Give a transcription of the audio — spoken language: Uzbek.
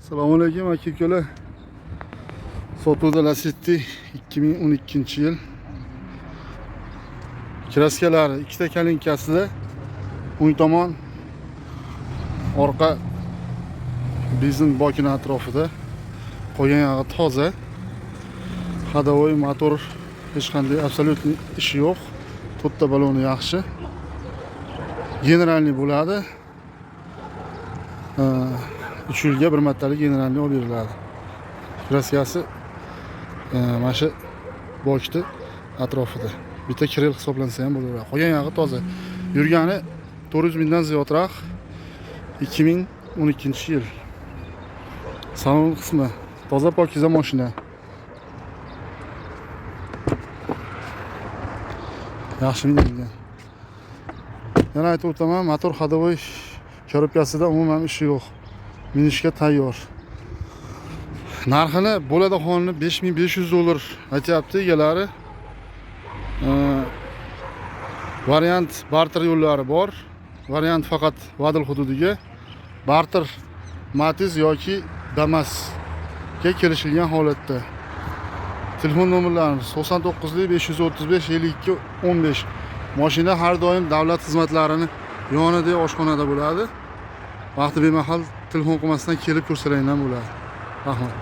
Assalomu alaykum aka ukalar. Sotuvda Lacetti 2012 yil. Kraskalari ikkita kalinkasida o'ng tomon orqa benzin bokini atrofida qolgan yog'i toza. Hadovoy motor hech qanday absolut ishi yo'q. To'rtta baloni yaxshi. Generalniy bo'ladi. 3 yilga bir martalik generalniy olib beriladi. Kraskasi mana shu bokda atrofida. Bitta kiril hisoblansa ham bo'laveradi. Qolgan yog'i toza. Yurgani 400 mingdan ziyodroq. 2012 yil. Salon qismi toza pokiza mashina. Yaxshi minilgan. Yana aytib o'taman, motor hadovoy korobkasida umuman ishi yo'q. Minishga tayyor. Narxini bo'ladi xonni $5500 aytyapti egalari. Variant barter yo'llari bor. Variant faqat Vadil hududiga barter Matiz yoki Damas'ga kelishilgan holatda. Telefon nomerlarimiz 99 535 52 15. Mashina har doim davlat xizmatlarini yonida oshxonada bo'ladi. Vaqti bemahal telefon qilmasdan kelib ko'rsalaydan bo'ladi. Rahmat.